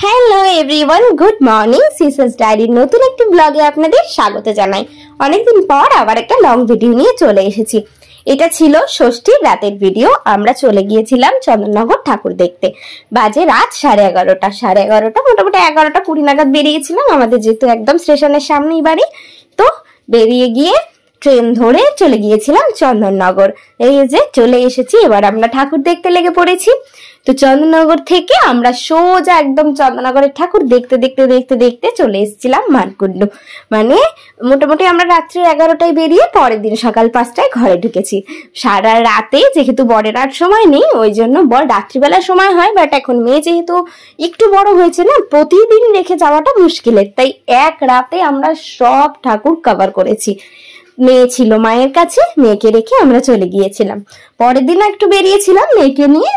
Hello everyone, good morning. সিসার্স ডায়েরির নতুন একটি ব্লগে আপনাদের স্বাগত জানাই। অনেকদিন পর আবার একটা লং ভিডিও নিয়ে চলে এসেছি। এটা ছিল ষষ্ঠীর রাতের ভিডিও। আমরা চলে গিয়েছিলাম চন্দননগর ঠাকুর দেখতে। বাজে রাত 11:30 মোটামুটি 11:20 নাগাদ বেরিয়েছিলাম। আমাদের যেহেতু একদম স্টেশনের সামনেই বাড়ি, তো বেরিয়ে গিয়ে ট্রেন ধরে চলে গিয়েছিলাম চন্দননগর। এই যে চলে এসেছি, এবার আমরা ঠাকুর দেখতে লেগে পড়েছি। তো চন্দননগর থেকে আমরা সোজা একদম চন্দননগরের ঠাকুর দেখতে দেখতে দেখতে দেখতে চলে এসেছিলাম মানকুণ্ডু। মানে মোটামুটি আমরা রাত্রি 11টায় বেরিয়ে পরের দিন সকাল 5টায় ঘরে ঢুকেছি। সারা রাতে যেহেতু বরের আর সময় নেই, ওই জন্য বর রাত্রিবেলা সময় হয়, বাট এখন মেয়ে যেহেতু একটু বড় হয়েছে না, প্রতিদিন রেখে যাওয়াটা মুশকিলের, তাই এক রাতে আমরা সব ঠাকুর কভার করেছি। মেয়ে ছিল মায়ের কাছে, মেয়েকে রেখে আমরা চলে গিয়েছিলাম। পরের দিন একটু বেরিয়েছিলাম মেয়েকে নিয়ে,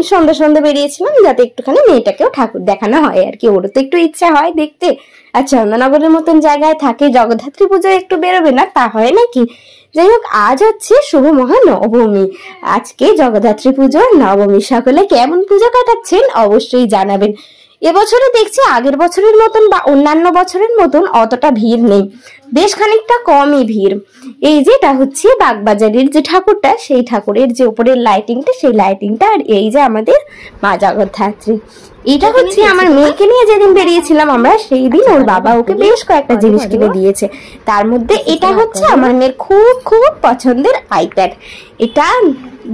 সন্ধ্যা বেরিয়েছিলাম, যাতে একটুখানি মেয়েটাকেও ঠাকুর দেখানো হয় আর কি। ওরও তো একটু ইচ্ছা হয় দেখতে। আর চন্দননগরের মতন জায়গায় থাকে, জগদ্ধাত্রী পুজো একটু বেরোবে না, তা হয় নাকি? যাই হোক, আজ হচ্ছে শুভ মহানবমী। আজকে জগদ্ধাত্রী পুজো, নবমী। সকলে কেমন পুজো কাটাচ্ছেন অবশ্যই জানাবেন। এবছরে দেখছি আগের বছরের মতন বা অন্যান্য বছরের মতন অতটা ভিড় নেই, বেশ খানিকটা কমই ভিড়। এই যেটা হচ্ছে বাগবাজারের যে ঠাকুরটা, সেই ঠাকুরের যে উপরের লাইটিংটা, সেই লাইটিংটা, আর এই যে আমাদের মা জগদ্ধাত্রী, এটা হচ্ছে আমার মেয়েকে নিয়ে যেদিন বেরিয়েছিলাম আমরা, সেই দিন ওর বাবা ওকে বেশ কয়েকটা জিনিস কিনে দিয়েছে। তার মধ্যে এটা হচ্ছে আমার মেয়ের খুব খুব পছন্দের আইপ্যাড। এটা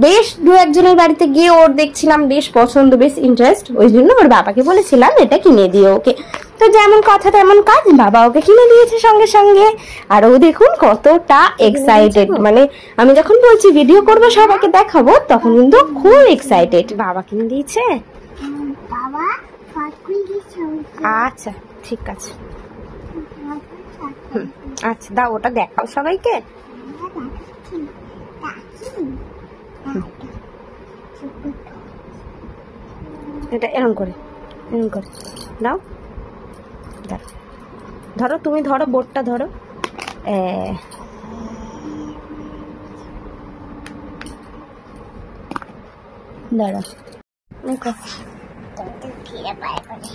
বেশ দু একজনের বাড়িতে গিয়ে ওর দেখছিলাম বেশ পছন্দ, বেশ ইন্টারেস্ট, ওই জন্য ওর বাবাকে বলেছিলাম এটা কিনে দিও ওকে। তো যেমন কথা তেমন কাজ, বাবা ওকে কিনে দিয়েছে সঙ্গে সঙ্গে। আর ও দেখুন কতটা এক্সাইটেড, মানে আমি যখন বলছি ভিডিও করবো সবাইকে দেখাবো, তখন কিন্তু খুব এক্সাইটেড। বাবা কিনে দিয়েছে। আচ্ছা ঠিক আছে, আচ্ছা দাও, ওটা দেখাও সবাইকে। এটা এরকম করে দাও, ধরো তুমি, ধরো বোর্ডটা ধরো। দাঁড়া,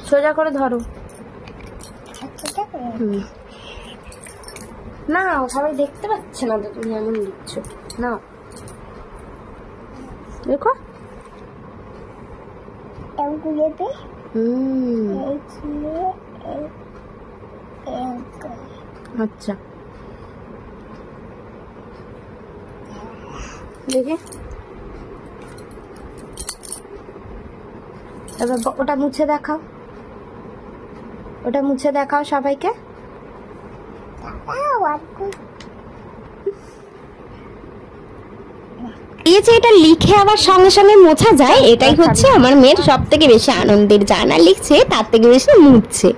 সোজা করে ধরো। না সবাই দেখতে পাচ্ছে না তো, তুমি এমন দিচ্ছ না, দেখো। আচ্ছা দেখে এবার ওটা মুছে দেখাও, ওটা মুছে দেখাও সবাইকে। এটা লিখে আবার সঙ্গে সঙ্গে মোছা যায়, এটাই হচ্ছে আমার মেয়ের সব থেকে বেশি আনন্দের। জানা লিখছে তার থেকে বেশি মুছছে।